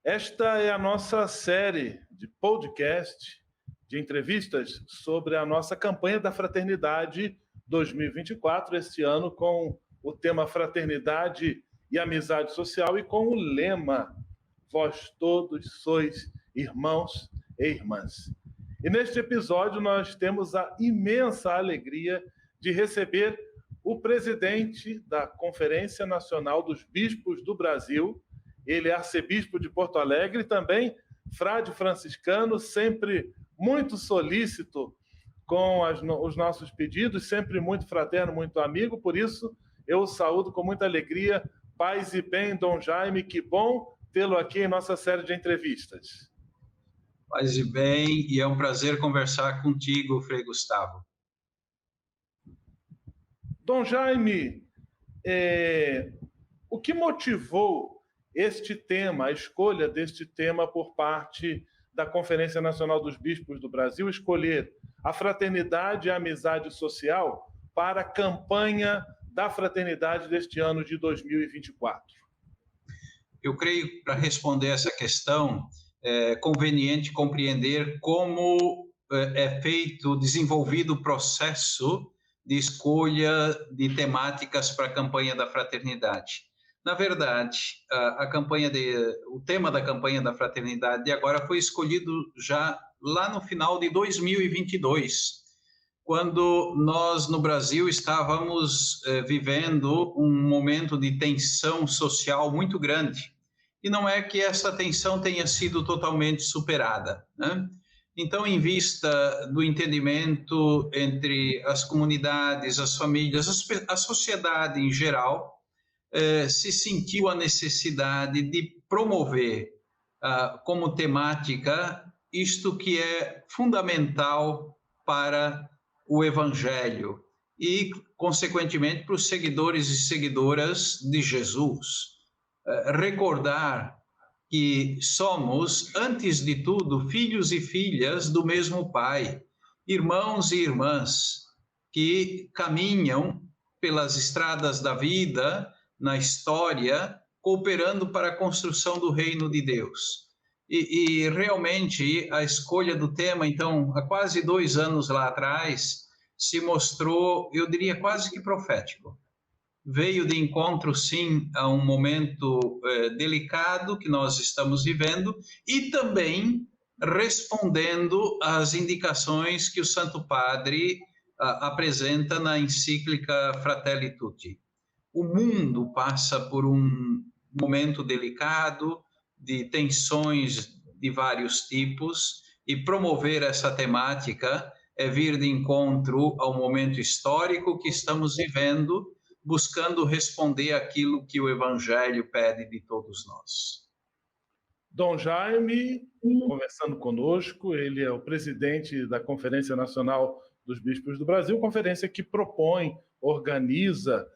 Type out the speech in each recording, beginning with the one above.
Esta é a nossa série de podcast, de entrevistas sobre a nossa campanha da Fraternidade 2024, este ano com o tema Fraternidade e Amizade Social e com o lema Vós todos sois irmãos e irmãs. E neste episódio nós temos a imensa alegria de receber o presidente da Conferência Nacional dos Bispos do Brasil. Ele é arcebispo de Porto Alegre e também frade franciscano, sempre muito solícito com os nossos pedidos, sempre muito fraterno, muito amigo. Por isso, eu o saúdo com muita alegria. Paz e bem, Dom Jaime, que bom tê-lo aqui em nossa série de entrevistas. Paz e bem, e é um prazer conversar contigo, Frei Gustavo. Dom Jaime, o que motivou este tema, a escolha deste tema por parte da Conferência Nacional dos Bispos do Brasil, escolher a fraternidade e a amizade social para a campanha da fraternidade deste ano de 2024? Eu creio, para responder essa questão, é conveniente compreender como é desenvolvido o processo de escolha de temáticas para a campanha da fraternidade. Na verdade, o tema da campanha da fraternidade agora foi escolhido já lá no final de 2022, quando nós no Brasil estávamos vivendo um momento de tensão social muito grande. E não é que essa tensão tenha sido totalmente superada, né? Então, em vista do entendimento entre as comunidades, as famílias, a sociedade em geral, se sentiu a necessidade de promover como temática isto que é fundamental para o Evangelho e, consequentemente, para os seguidores e seguidoras de Jesus. Recordar que somos, antes de tudo, filhos e filhas do mesmo Pai, irmãos e irmãs que caminham pelas estradas da vida, na história, cooperando para a construção do reino de Deus. E realmente a escolha do tema, então, há quase 2 anos lá atrás, se mostrou, eu diria, quase que profético. Veio de encontro, sim, a um momento delicado que nós estamos vivendo e também respondendo às indicações que o Santo Padre apresenta na encíclica Fratelli Tutti. O mundo passa por um momento delicado, de tensões de vários tipos, e promover essa temática é vir de encontro ao momento histórico que estamos vivendo, buscando responder aquilo que o Evangelho pede de todos nós. Dom Jaime, conversando conosco, ele é o presidente da Conferência Nacional dos Bispos do Brasil, conferência que propõe, organiza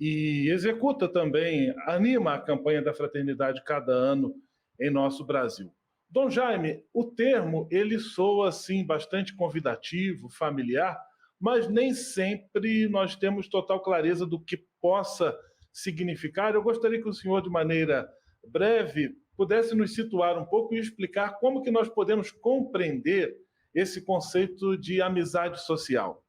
e executa também, anima a campanha da fraternidade cada ano em nosso Brasil. Dom Jaime, o termo, ele soa, assim, bastante convidativo, familiar, mas nem sempre nós temos total clareza do que possa significar. Eu gostaria que o senhor, de maneira breve, pudesse nos situar um pouco e explicar como que nós podemos compreender esse conceito de amizade social.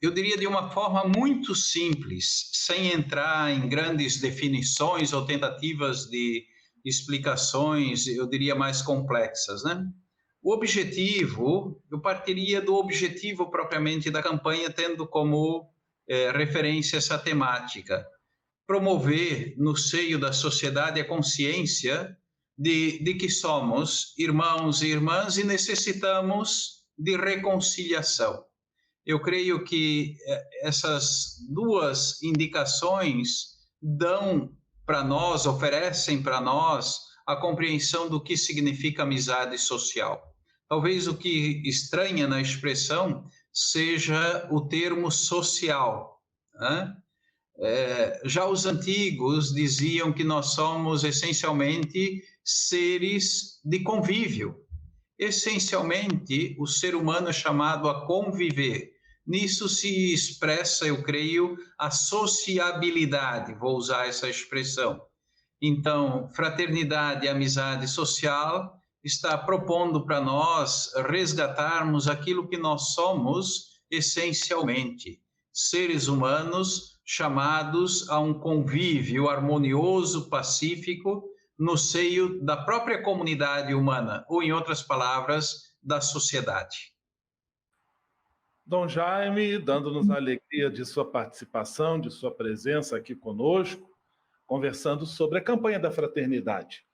Eu diria de uma forma muito simples, sem entrar em grandes definições ou tentativas de explicações, eu diria, mais complexas, né? O objetivo, eu partiria do objetivo propriamente da campanha, tendo como referência essa temática. Promover no seio da sociedade a consciência de que somos irmãos e irmãs e necessitamos de reconciliação. Eu creio que essas duas indicações dão para nós, oferecem para nós a compreensão do que significa amizade social. Talvez o que estranha na expressão seja o termo social, né? Já os antigos diziam que nós somos essencialmente seres de convívio. Essencialmente, o ser humano é chamado a conviver. Nisso se expressa, eu creio, a sociabilidade, vou usar essa expressão. Então, Fraternidade e Amizade Social está propondo para nós resgatarmos aquilo que nós somos essencialmente, seres humanos chamados a um convívio harmonioso, pacífico, no seio da própria comunidade humana, ou, em outras palavras, da sociedade. Dom Jaime, dando-nos a alegria de sua participação, de sua presença aqui conosco, conversando sobre a campanha da fraternidade.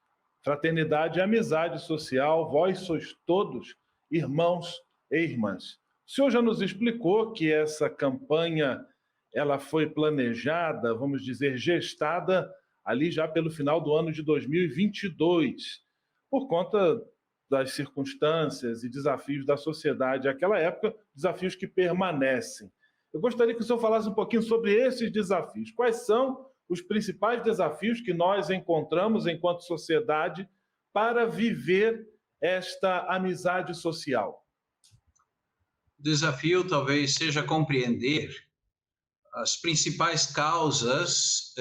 Fraternidade e amizade social, vós sois todos irmãos e irmãs. O senhor já nos explicou que essa campanha ela foi planejada, vamos dizer, gestada ali já pelo final do ano de 2022, por conta das circunstâncias e desafios da sociedade àquela época, desafios que permanecem. Eu gostaria que o senhor falasse um pouquinho sobre esses desafios. Quais são os principais desafios que nós encontramos enquanto sociedade para viver esta amizade social? O desafio talvez seja compreender as principais causas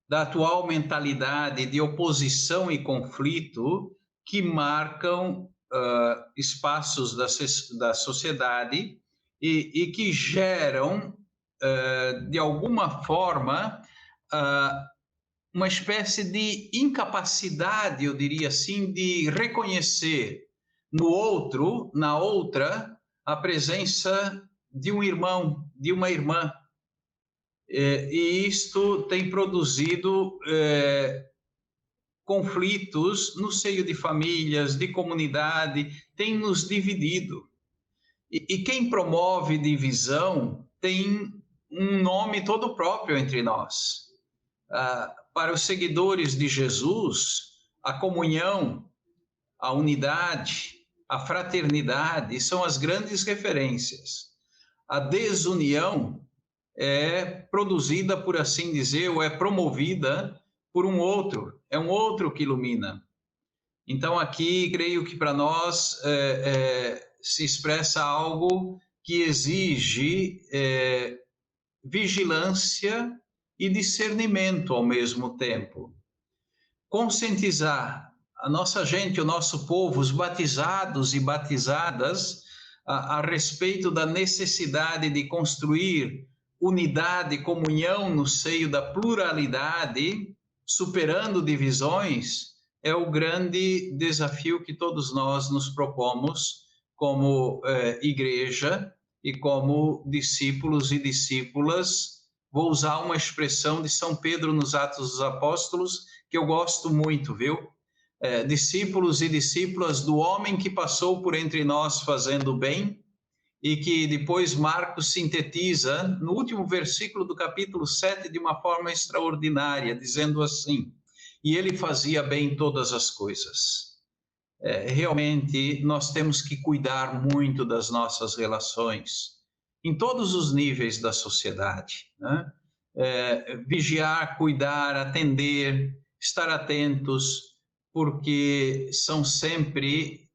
da atual mentalidade de oposição e conflito que marcam espaços da sociedade e que geram, de alguma forma, uma espécie de incapacidade, eu diria assim, de reconhecer no outro, na outra, a presença de um irmão, de uma irmã. E isto tem produzido conflitos no seio de famílias, de comunidade, tem nos dividido. E quem promove divisão tem um nome todo próprio entre nós. Para os seguidores de Jesus, a comunhão, a unidade, a fraternidade são as grandes referências. A desunião é produzida, por assim dizer, ou é promovida por um outro, é um outro que ilumina. Então, aqui, creio que para nós se expressa algo que exige vigilância e discernimento ao mesmo tempo. Conscientizar a nossa gente, o nosso povo, os batizados e batizadas, a respeito da necessidade de construir unidade e comunhão no seio da pluralidade, superando divisões, é o grande desafio que todos nós nos propomos como igreja e como discípulos e discípulas. Vou usar uma expressão de São Pedro nos Atos dos Apóstolos, que eu gosto muito, viu? Discípulos e discípulas do homem que passou por entre nós fazendo bem, e que depois Marcos sintetiza no último versículo do capítulo 7 de uma forma extraordinária, dizendo assim: e ele fazia bem todas as coisas. Realmente, nós temos que cuidar muito das nossas relações, em todos os níveis da sociedade, né? Vigiar, cuidar, atender, estar atentos, porque são sempre,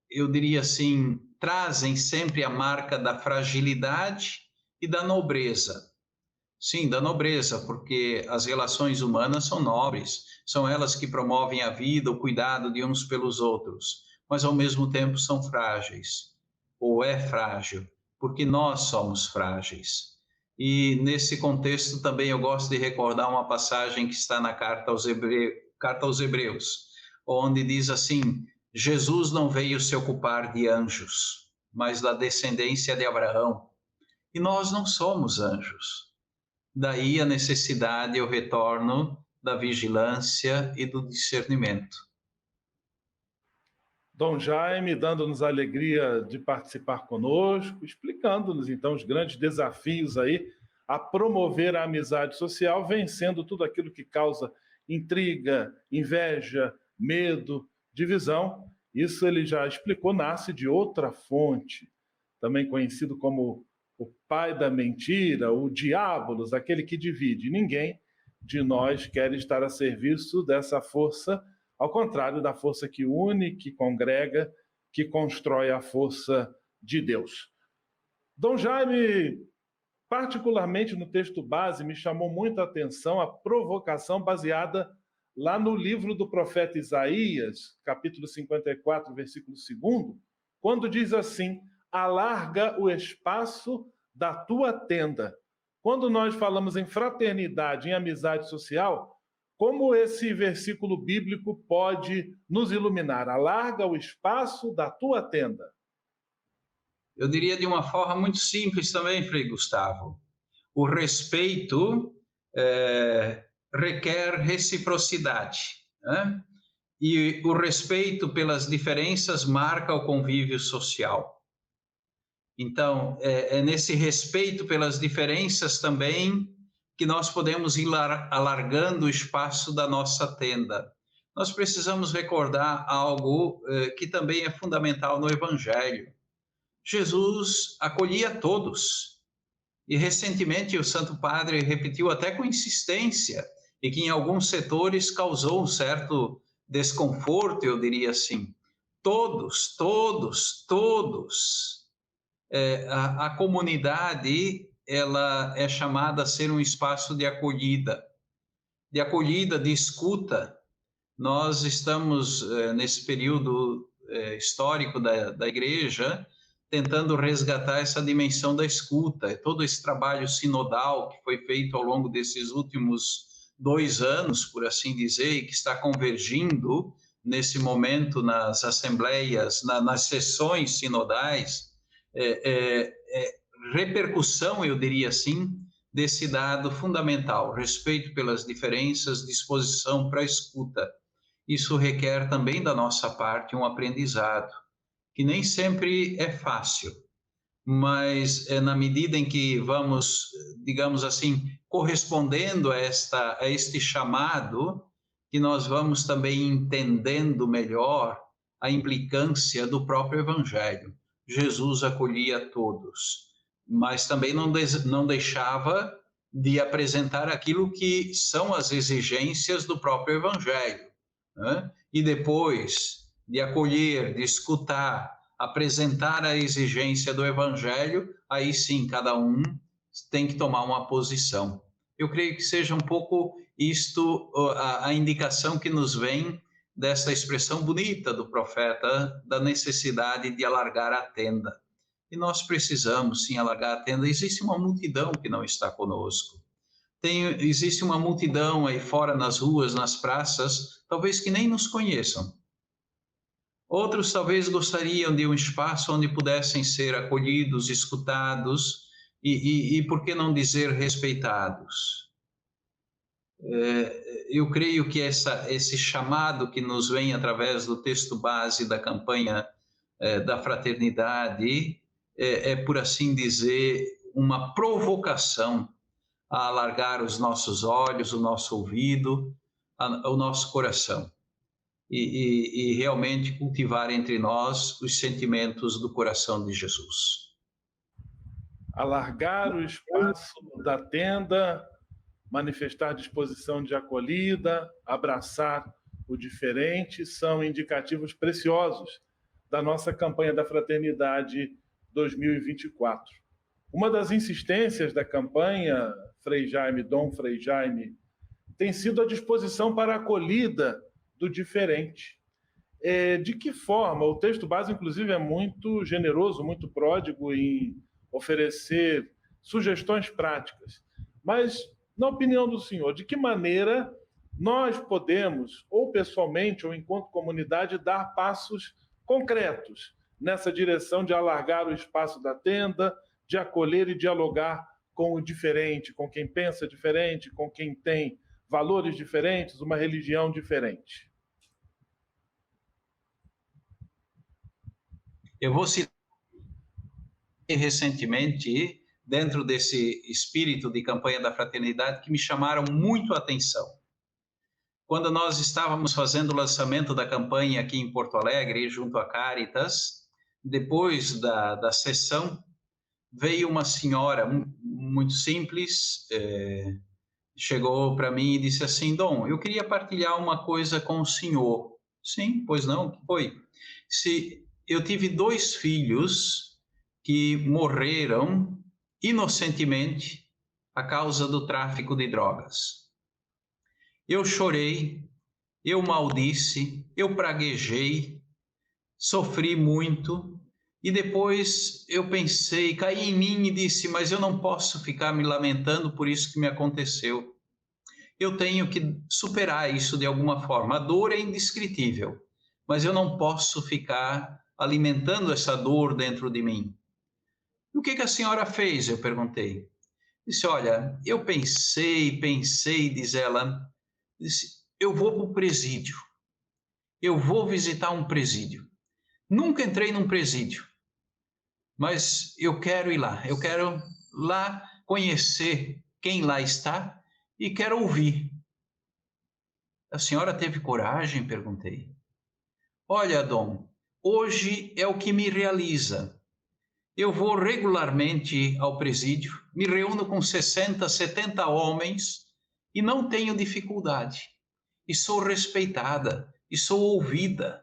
eu diria assim, trazem sempre a marca da fragilidade e da nobreza. Sim, da nobreza, porque as relações humanas são nobres, são elas que promovem a vida, o cuidado de uns pelos outros, mas ao mesmo tempo são frágeis, ou é frágil, porque nós somos frágeis. E nesse contexto também eu gosto de recordar uma passagem que está na Carta aos Hebreus, onde diz assim: Jesus não veio se ocupar de anjos, mas da descendência de Abraão. E nós não somos anjos. Daí a necessidade e o retorno da vigilância e do discernimento. Dom Jaime, dando-nos a alegria de participar conosco, explicando-nos então os grandes desafios aí a promover a amizade social, vencendo tudo aquilo que causa intriga, inveja, medo, divisão. Isso ele já explicou, nasce de outra fonte, também conhecido como o pai da mentira, o diabolos, aquele que divide. Ninguém de nós quer estar a serviço dessa força, ao contrário da força que une, que congrega, que constrói a força de Deus. Dom Jaime, Particularmente no texto base, me chamou muito a atenção a provocação baseada lá no livro do profeta Isaías, capítulo 54, versículo 2, quando diz assim: alarga o espaço da tua tenda. Quando nós falamos em fraternidade, em amizade social, como esse versículo bíblico pode nos iluminar? Alarga o espaço da tua tenda. Eu diria de uma forma muito simples também, Frei Gustavo. O respeito requer reciprocidade, né? E o respeito pelas diferenças marca o convívio social. Então, é nesse respeito pelas diferenças também que nós podemos ir alargando o espaço da nossa tenda. Nós precisamos recordar algo que também é fundamental no Evangelho. Jesus acolhia todos. E recentemente o Santo Padre repetiu até com insistência, e que em alguns setores causou um certo desconforto, eu diria assim. Todos, todos, todos. A comunidade, ela é chamada a ser um espaço de acolhida, de escuta. Nós estamos, nesse período histórico da Igreja, tentando resgatar essa dimensão da escuta. Todo esse trabalho sinodal que foi feito ao longo desses últimos 2 anos, por assim dizer, e que está convergindo nesse momento nas assembleias, nas sessões sinodais, repercussão, eu diria assim, desse dado fundamental: respeito pelas diferenças, disposição para a escuta. Isso requer também da nossa parte um aprendizado, que nem sempre é fácil, mas na medida em que vamos, digamos assim, correspondendo a este chamado, que nós vamos também entendendo melhor a implicância do próprio Evangelho. Jesus acolhia todos, mas também não deixava de apresentar aquilo que são as exigências do próprio Evangelho, né? E depois de acolher, de escutar, apresentar a exigência do Evangelho, aí sim cada um tem que tomar uma posição. Eu creio que seja um pouco isto a indicação que nos vem dessa expressão bonita do profeta, da necessidade de alargar a tenda. E nós precisamos sim alargar a tenda. Existe uma multidão que não está conosco. Existe uma multidão aí fora nas ruas, nas praças, talvez que nem nos conheçam. Outros talvez gostariam de um espaço onde pudessem ser acolhidos, escutados e por que não dizer, respeitados. Eu creio que esse chamado que nos vem através do texto base da campanha da fraternidade por assim dizer, uma provocação a alargar os nossos olhos, o nosso ouvido, o nosso coração. E realmente cultivar entre nós os sentimentos do coração de Jesus. Alargar o espaço da tenda, manifestar disposição de acolhida, abraçar o diferente, são indicativos preciosos da nossa campanha da Fraternidade 2024. Uma das insistências da campanha, Dom Frei Jaime, tem sido a disposição para a acolhida do diferente. De que forma? O texto base, inclusive, é muito generoso, muito pródigo em oferecer sugestões práticas. Mas, na opinião do senhor, de que maneira nós podemos, ou pessoalmente, ou enquanto comunidade, dar passos concretos nessa direção de alargar o espaço da tenda, de acolher e dialogar com o diferente, com quem pensa diferente, com quem tem valores diferentes, uma religião diferente? Eu vou citar recentemente, dentro desse espírito de campanha da fraternidade, que me chamaram muito a atenção. Quando nós estávamos fazendo o lançamento da campanha aqui em Porto Alegre, junto à Caritas, depois da sessão, veio uma senhora muito simples, chegou para mim e disse assim: Dom, eu queria partilhar uma coisa com o senhor. Sim, pois não, o que foi? Eu tive 2 filhos que morreram inocentemente a causa do tráfico de drogas. Eu chorei, eu maldisse, eu praguejei, sofri muito, e depois eu pensei, caí em mim e disse, mas eu não posso ficar me lamentando por isso que me aconteceu. Eu tenho que superar isso de alguma forma. A dor é indescritível, mas eu não posso ficar alimentando essa dor dentro de mim. O que a senhora fez? Eu perguntei. Disse, olha, eu pensei, diz ela, disse, eu vou para o presídio. Eu vou visitar um presídio. Nunca entrei num presídio, mas eu quero ir lá. Eu quero lá conhecer quem lá está e quero ouvir. A senhora teve coragem? Perguntei. Olha, Dom, hoje é o que me realiza. Eu vou regularmente ao presídio, me reúno com 60, 70 homens e não tenho dificuldade. E sou respeitada, e sou ouvida.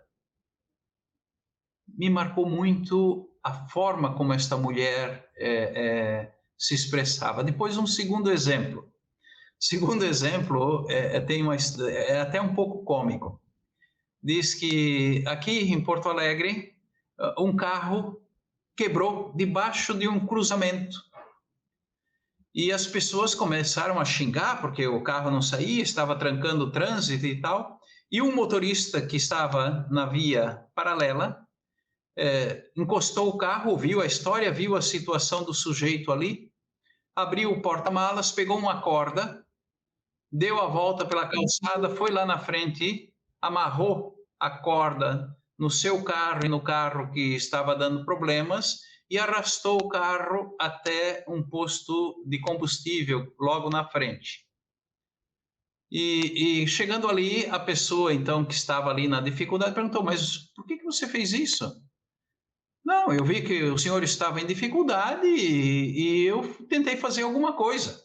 Me marcou muito a forma como esta mulher se expressava. Depois, um segundo exemplo. Segundo exemplo, é até um pouco cômico. Diz que aqui em Porto Alegre, um carro quebrou debaixo de um cruzamento. E as pessoas começaram a xingar porque o carro não saía, estava trancando o trânsito e tal. E um motorista que estava na via paralela encostou o carro, ouviu a história, viu a situação do sujeito ali, abriu o porta-malas, pegou uma corda, deu a volta pela calçada, foi lá na frente, amarrou a corda no seu carro e no carro que estava dando problemas e arrastou o carro até um posto de combustível logo na frente. E chegando ali, a pessoa então que estava ali na dificuldade perguntou, mas por que você fez isso? Não, eu vi que o senhor estava em dificuldade e eu tentei fazer alguma coisa.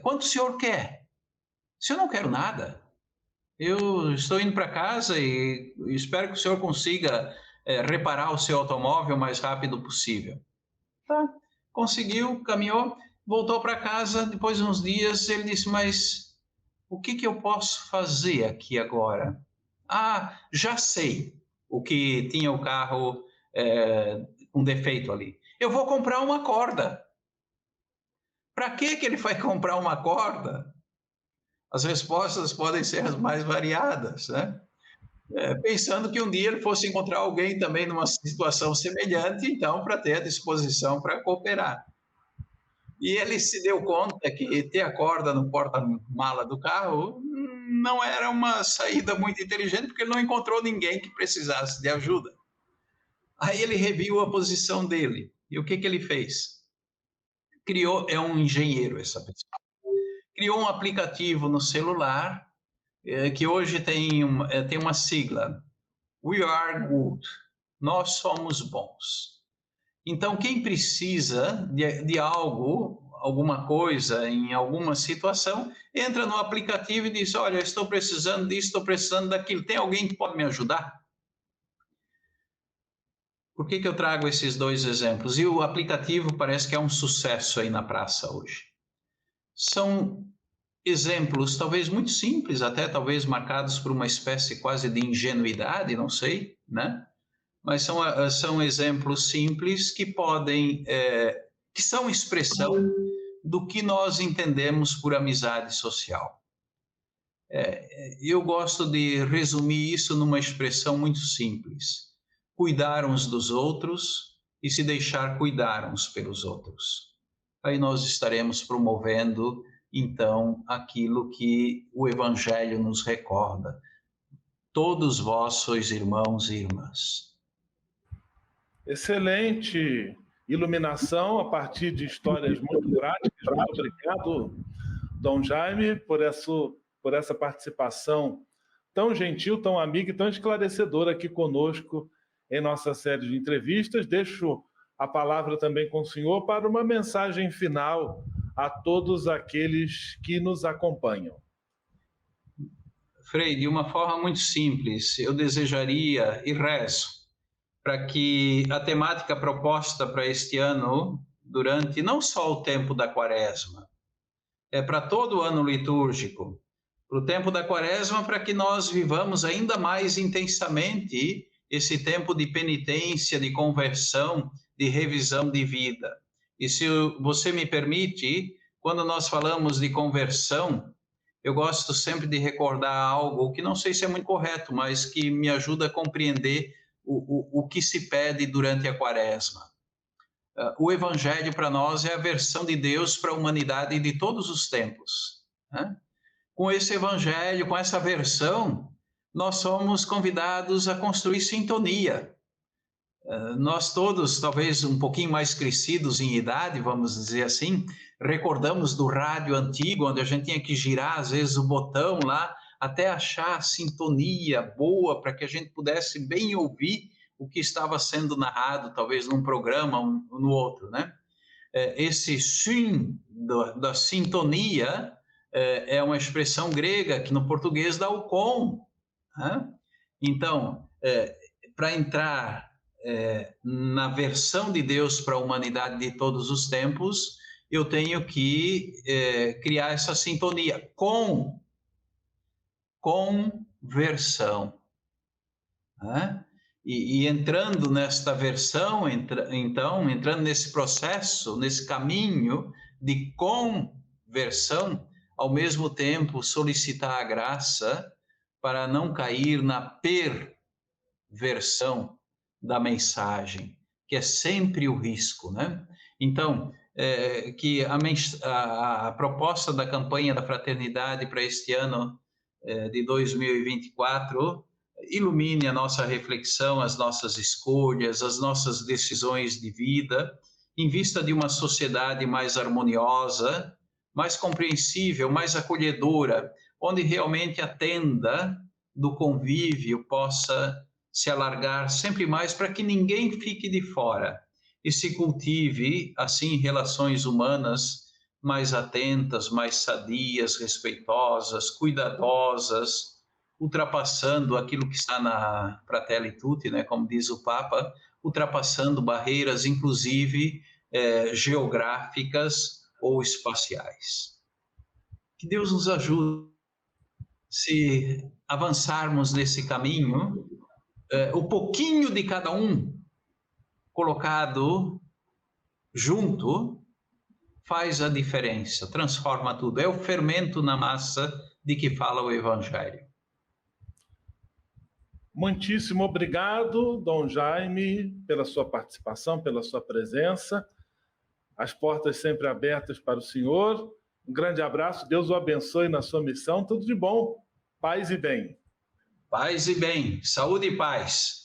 Quanto o senhor quer? Se eu não quero nada, eu estou indo para casa e espero que o senhor consiga reparar o seu automóvel o mais rápido possível. Tá, conseguiu, caminhou, voltou para casa. Depois de uns dias, ele disse, mas o que eu posso fazer aqui agora? Ah, já sei o que tinha o carro com defeito ali. Eu vou comprar uma corda. Para que ele vai comprar uma corda? As respostas podem ser as mais variadas, né? Pensando que um dia ele fosse encontrar alguém também numa situação semelhante, então, para ter a disposição para cooperar. E ele se deu conta que ter a corda no porta-mala do carro não era uma saída muito inteligente, porque ele não encontrou ninguém que precisasse de ajuda. Aí ele reviu a posição dele. E o que ele fez? É um engenheiro essa pessoa. Criou um aplicativo no celular que hoje tem uma sigla, We Are Good, nós somos bons. Então, quem precisa de algo, alguma coisa, em alguma situação, entra no aplicativo e diz, olha, estou precisando disso, estou precisando daquilo, tem alguém que pode me ajudar? Por que eu trago esses dois exemplos? E o aplicativo parece que é um sucesso aí na praça hoje. São exemplos, talvez muito simples, até talvez marcados por uma espécie quase de ingenuidade, não sei, né? Mas são exemplos simples que que são expressão do que nós entendemos por amizade social. Eu gosto de resumir isso numa expressão muito simples: cuidar uns dos outros e se deixar cuidar uns pelos outros. Aí nós estaremos promovendo, então, aquilo que o Evangelho nos recorda. Todos vós sois irmãos e irmãs. Excelente iluminação a partir de histórias muito práticas. Muito obrigado, Dom Jaime, por essa participação tão gentil, tão amiga e tão esclarecedora aqui conosco em nossa série de entrevistas. Deixo a palavra também com o senhor para uma mensagem final a todos aqueles que nos acompanham. Frei, de uma forma muito simples, eu desejaria e rezo para que a temática proposta para este ano durante não só o tempo da Quaresma, é para todo o ano litúrgico, para o tempo da Quaresma, para que nós vivamos ainda mais intensamente esse tempo de penitência, de conversão, de revisão de vida. E se você me permite, quando nós falamos de conversão, eu gosto sempre de recordar algo que não sei se é muito correto, mas que me ajuda a compreender o que se pede durante a Quaresma. O Evangelho para nós é a versão de Deus para a humanidade de todos os tempos, né? Com esse Evangelho, com essa versão, nós somos convidados a construir sintonia. Nós todos, talvez um pouquinho mais crescidos em idade, vamos dizer assim, recordamos do rádio antigo, onde a gente tinha que girar, às vezes, o botão lá, até achar a sintonia boa para que a gente pudesse bem ouvir o que estava sendo narrado, talvez num programa ou no outro, né? Esse sim da sintonia é uma expressão grega que no português dá o com, né? Então, para entrar na versão de Deus para a humanidade de todos os tempos, eu tenho que criar essa sintonia com conversão, né? E entrando nesta versão, então, entrando nesse processo, nesse caminho de conversão, ao mesmo tempo solicitar a graça para não cair na perversão da mensagem, que é sempre o risco, né? Então, que a proposta da campanha da fraternidade para este ano de 2024 ilumine a nossa reflexão, as nossas escolhas, as nossas decisões de vida, em vista de uma sociedade mais harmoniosa, mais compreensível, mais acolhedora, onde realmente a tenda do convívio possa se alargar sempre mais para que ninguém fique de fora e se cultive, assim, relações humanas mais atentas, mais sadias, respeitosas, cuidadosas, ultrapassando aquilo que está na Fratelli Tutti, né, como diz o Papa, ultrapassando barreiras, inclusive geográficas ou espaciais. Que Deus nos ajude, se avançarmos nesse caminho, o pouquinho de cada um colocado junto faz a diferença, transforma tudo. É o fermento na massa de que fala o Evangelho. Muitíssimo obrigado, Dom Jaime, pela sua participação, pela sua presença. As portas sempre abertas para o senhor. Um grande abraço, Deus o abençoe na sua missão. Tudo de bom, paz e bem. Paz e bem, saúde e paz.